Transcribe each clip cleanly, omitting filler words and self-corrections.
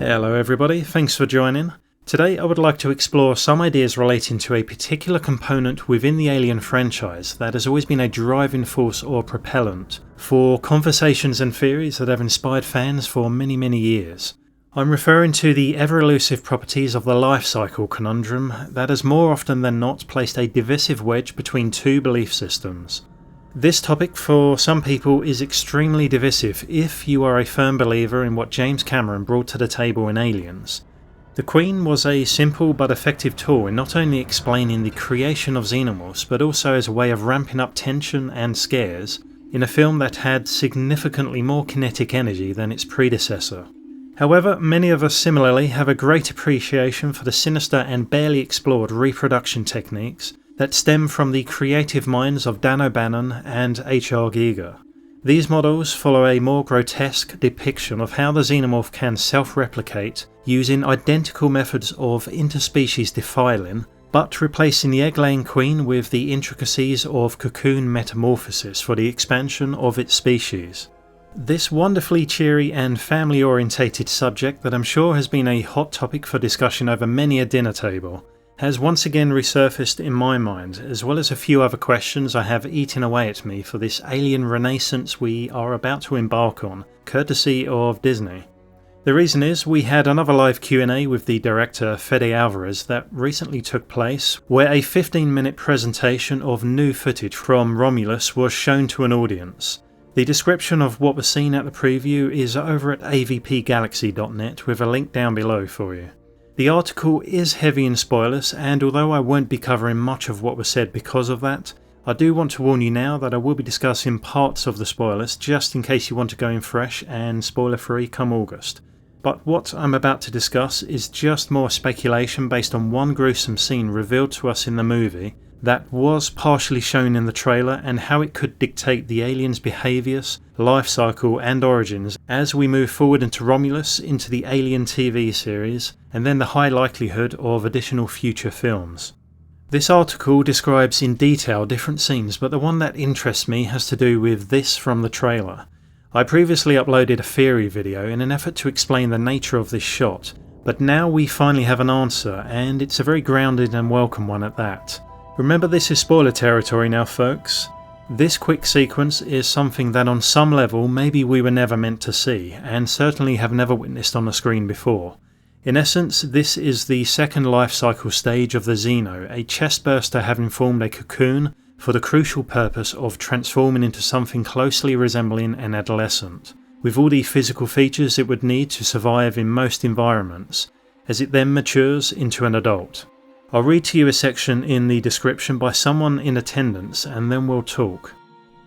Hello everybody, thanks for joining. Today I would like to explore some ideas relating to a particular component within the Alien franchise that has always been a driving force or propellant for conversations and theories that have inspired fans for many years. I'm referring to the ever-elusive properties of the life cycle conundrum that has more often than not placed a divisive wedge between two belief systems. This topic for some people is extremely divisive if you are a firm believer in what James Cameron brought to the table in Aliens. The Queen was a simple but effective tool in not only explaining the creation of Xenomorphs but also as a way of ramping up tension and scares in a film that had significantly more kinetic energy than its predecessor. However, many of us similarly have a great appreciation for the sinister and barely explored reproduction techniques that stem from the creative minds of Dan O'Bannon and H.R. Giger. These models follow a more grotesque depiction of how the Xenomorph can self-replicate using identical methods of interspecies defiling, but replacing the egg-laying queen with the intricacies of cocoon metamorphosis for the expansion of its species. This wonderfully cheery and family-orientated subject that I'm sure has been a hot topic for discussion over many a dinner table has once again resurfaced in my mind, as well as a few other questions I have eaten away at me for this alien renaissance we are about to embark on, courtesy of Disney. The reason is we had another live Q&A with the director Fede Alvarez that recently took place, where a 15-minute presentation of new footage from Romulus was shown to an audience. The description of what was seen at the preview is over at avpgalaxy.net with a link down below for you. The article is heavy in spoilers, and although I won't be covering much of what was said because of that, I do want to warn you now that I will be discussing parts of the spoilers just in case you want to go in fresh and spoiler free come August. But what I'm about to discuss is just more speculation based on one gruesome scene revealed to us in the movie that was partially shown in the trailer and how it could dictate the aliens' behaviours, life cycle and origins as we move forward into Romulus, into the Alien TV series, and then the high likelihood of additional future films. This article describes in detail different scenes, but the one that interests me has to do with this from the trailer. I previously uploaded a theory video in an effort to explain the nature of this shot, but now we finally have an answer, and it's a very grounded and welcome one at that. Remember, this is spoiler territory now, folks. This quick sequence is something that on some level maybe we were never meant to see, and certainly have never witnessed on the screen before. In essence, this is the second life cycle stage of the Xeno, a chestburster having formed a cocoon for the crucial purpose of transforming into something closely resembling an adolescent, with all the physical features it would need to survive in most environments, as it then matures into an adult. I'll read to you a section in the description by someone in attendance and then we'll talk.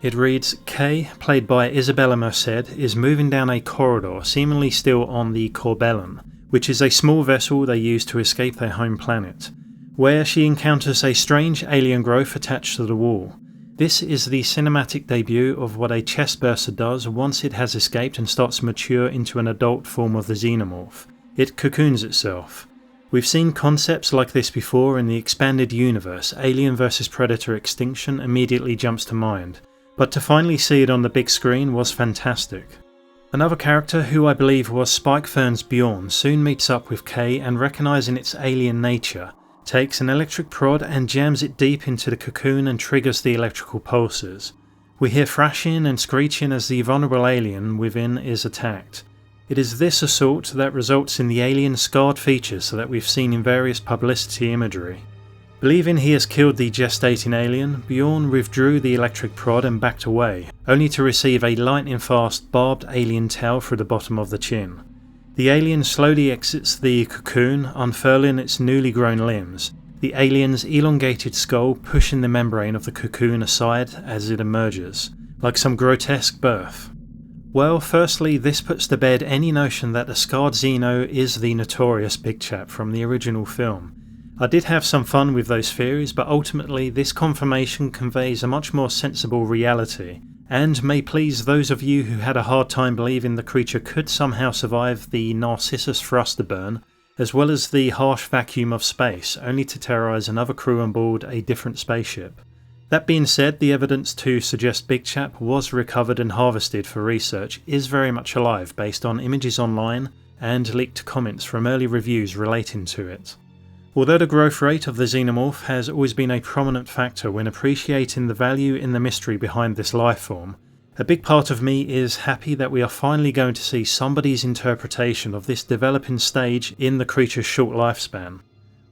It reads, Kay, played by Isabella Merced, is moving down a corridor seemingly still on the Corbellum, which is a small vessel they use to escape their home planet, where she encounters a strange alien growth attached to the wall. This is the cinematic debut of what a chestburster does once it has escaped and starts to mature into an adult form of the Xenomorph. It cocoons itself. We've seen concepts like this before in the expanded universe. Alien vs Predator Extinction immediately jumps to mind, but to finally see it on the big screen was fantastic. Another character who I believe was Spike Fern's Bjorn soon meets up with Kay and, recognising its alien nature, takes an electric prod and jams it deep into the cocoon and triggers the electrical pulses. We hear thrashing and screeching as the vulnerable alien within is attacked. It is this assault that results in the alien's scarred features that we've seen in various publicity imagery. Believing he has killed the gestating alien, Bjorn withdrew the electric prod and backed away, only to receive a lightning-fast barbed alien tail through the bottom of the chin. The alien slowly exits the cocoon, unfurling its newly grown limbs, the alien's elongated skull pushing the membrane of the cocoon aside as it emerges, like some grotesque birth. Well, firstly, this puts to bed any notion that the scarred Xeno is the notorious Big Chap from the original film. I did have some fun with those theories, but ultimately this confirmation conveys a much more sensible reality, and may please those of you who had a hard time believing the creature could somehow survive the Narcissus thruster burn, as well as the harsh vacuum of space, only to terrorise another crew on board a different spaceship. That being said, the evidence to suggest Big Chap was recovered and harvested for research is very much alive based on images online and leaked comments from early reviews relating to it. Although the growth rate of the Xenomorph has always been a prominent factor when appreciating the value in the mystery behind this lifeform, a big part of me is happy that we are finally going to see somebody's interpretation of this developing stage in the creature's short lifespan.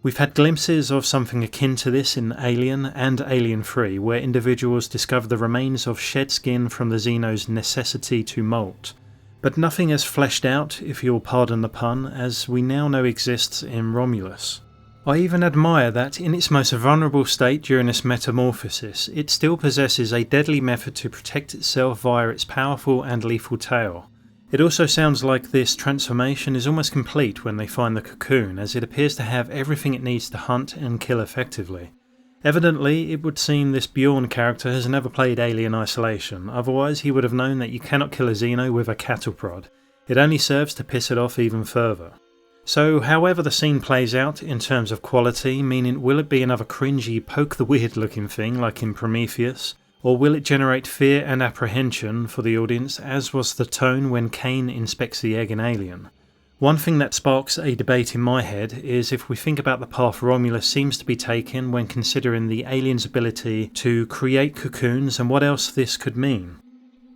We've had glimpses of something akin to this in Alien and Alien 3, where individuals discover the remains of shed skin from the Xeno's necessity to molt, but nothing as fleshed out, if you'll pardon the pun, as we now know exists in Romulus. I even admire that in its most vulnerable state during this metamorphosis, it still possesses a deadly method to protect itself via its powerful and lethal tail. It also sounds like this transformation is almost complete when they find the cocoon, as it appears to have everything it needs to hunt and kill effectively. Evidently, it would seem this Bjorn character has never played Alien Isolation, otherwise he would have known that you cannot kill a Xeno with a cattle prod. It only serves to piss it off even further. So however the scene plays out in terms of quality, meaning will it be another cringy poke the weird looking thing like in Prometheus, or will it generate fear and apprehension for the audience as was the tone when Kane inspects the egg in Alien? One thing that sparks a debate in my head is if we think about the path Romulus seems to be taking when considering the alien's ability to create cocoons and what else this could mean.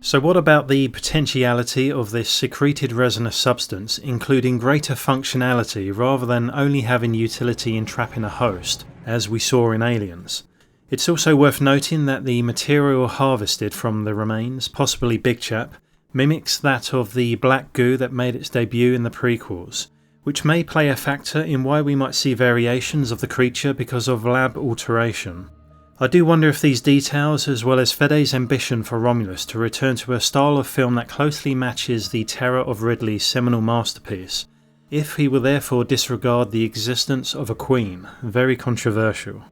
So what about the potentiality of this secreted resinous substance including greater functionality rather than only having utility in trapping a host, as we saw in Aliens? It's also worth noting that the material harvested from the remains, possibly Big Chap, mimics that of the black goo that made its debut in the prequels, which may play a factor in why we might see variations of the creature because of lab alteration. I do wonder if these details, as well as Fede's ambition for Romulus to return to a style of film that closely matches the terror of Ridley's seminal masterpiece, if he will therefore disregard the existence of a queen, very controversial.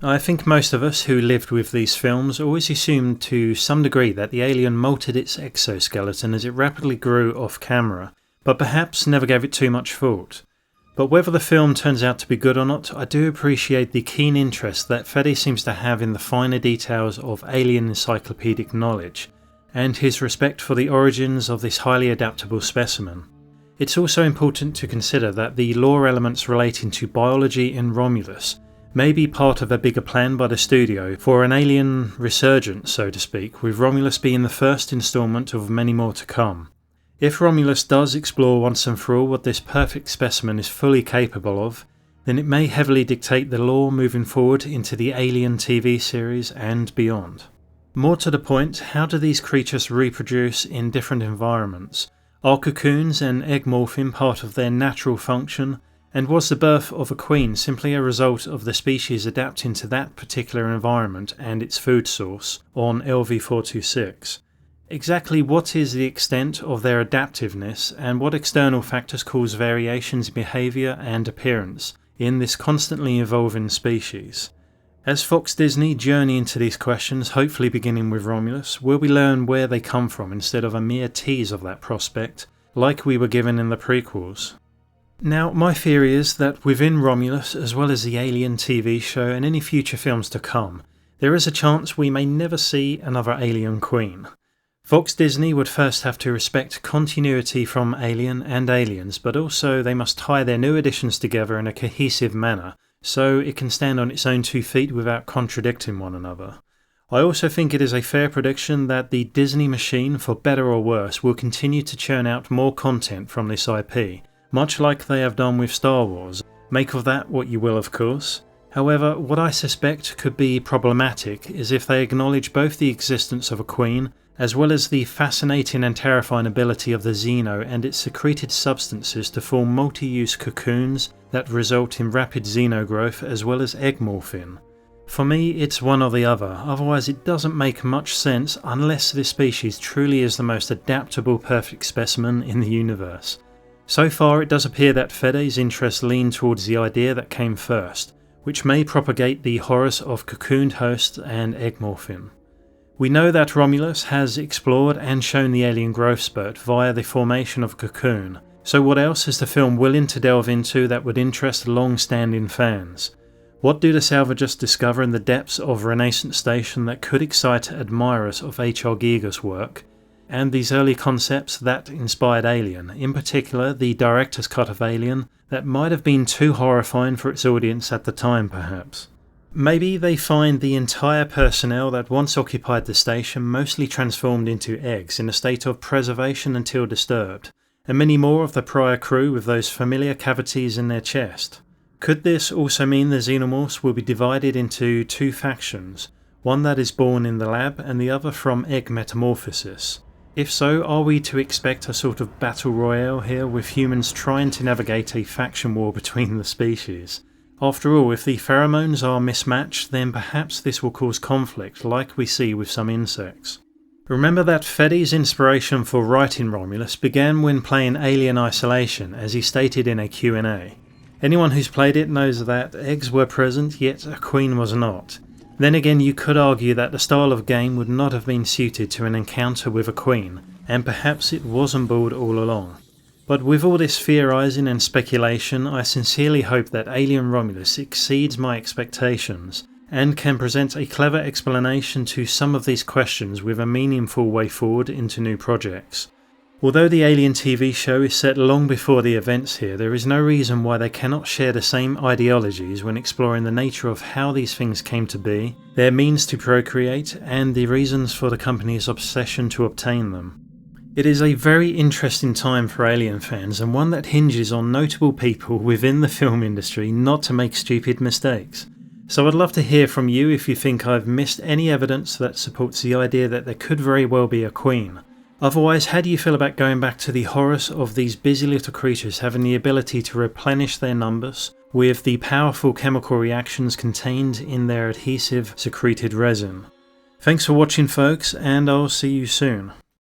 I think most of us who lived with these films always assumed to some degree that the alien molted its exoskeleton as it rapidly grew off camera, but perhaps never gave it too much thought. But whether the film turns out to be good or not, I do appreciate the keen interest that Fede seems to have in the finer details of alien encyclopedic knowledge, and his respect for the origins of this highly adaptable specimen. It's also important to consider that the lore elements relating to biology in Romulus may be part of a bigger plan by the studio for an alien resurgence, so to speak, with Romulus being the first instalment of many more to come. If Romulus does explore once and for all what this perfect specimen is fully capable of, then it may heavily dictate the lore moving forward into the Alien TV series and beyond. More to the point, how do these creatures reproduce in different environments? Are cocoons and egg morphing part of their natural function, and was the birth of a queen simply a result of the species adapting to that particular environment and its food source on LV-426? Exactly what is the extent of their adaptiveness and what external factors cause variations in behaviour and appearance in this constantly evolving species? As Fox Disney journey into these questions, hopefully beginning with Romulus, will we learn where they come from instead of a mere tease of that prospect, like we were given in the prequels? Now, my theory is that within Romulus, as well as the Alien TV show and any future films to come, there is a chance we may never see another alien queen. Fox Disney would first have to respect continuity from Alien and Aliens, but also they must tie their new additions together in a cohesive manner, so it can stand on its own 2 feet without contradicting one another. I also think it is a fair prediction that the Disney machine, for better or worse, will continue to churn out more content from this IP, much like they have done with Star Wars. Make of that what you will, of course. However, what I suspect could be problematic is if they acknowledge both the existence of a queen, as well as the fascinating and terrifying ability of the Xeno and its secreted substances to form multi-use cocoons that result in rapid xenogrowth as well as egg morphing. For me, it's one or the other, otherwise it doesn't make much sense unless this species truly is the most adaptable perfect specimen in the universe. So far it does appear that Fede's interests lean towards the idea that came first, which may propagate the horrors of cocooned hosts and egg morphing. We know that Romulus has explored and shown the alien growth spurt via the formation of a cocoon, so what else is the film willing to delve into that would interest long-standing fans? What do the salvagers discover in the depths of Renaissance Station that could excite admirers of H.R. Giger's work? and these early concepts that inspired Alien, in particular the director's cut of Alien, that might have been too horrifying for its audience at the time perhaps. Maybe they find the entire personnel that once occupied the station mostly transformed into eggs in a state of preservation until disturbed, and many more of the prior crew with those familiar cavities in their chest. Could this also mean the Xenomorphs will be divided into two factions, one that is born in the lab and the other from Egg Metamorphosis? If so, are we to expect a sort of battle royale here with humans trying to navigate a faction war between the species? After all, if the pheromones are mismatched, then perhaps this will cause conflict like we see with some insects. Remember that Fetty's inspiration for writing Romulus began when playing Alien Isolation, as he stated in a Q&A. Anyone who's played it knows that eggs were present, yet a queen was not. Then again, you could argue that the style of game would not have been suited to an encounter with a queen, and perhaps it was on board all along. But with all this theorising and speculation, I sincerely hope that Alien Romulus exceeds my expectations, and can present a clever explanation to some of these questions with a meaningful way forward into new projects. Although the Alien TV show is set long before the events here, there is no reason why they cannot share the same ideologies when exploring the nature of how these things came to be, their means to procreate, and the reasons for the company's obsession to obtain them. It is a very interesting time for Alien fans, and one that hinges on notable people within the film industry not to make stupid mistakes. So I'd love to hear from you if you think I've missed any evidence that supports the idea that there could very well be a queen. Otherwise, how do you feel about going back to the horrors of these busy little creatures having the ability to replenish their numbers with the powerful chemical reactions contained in their adhesive secreted resin? Thanks for watching folks, and I'll see you soon.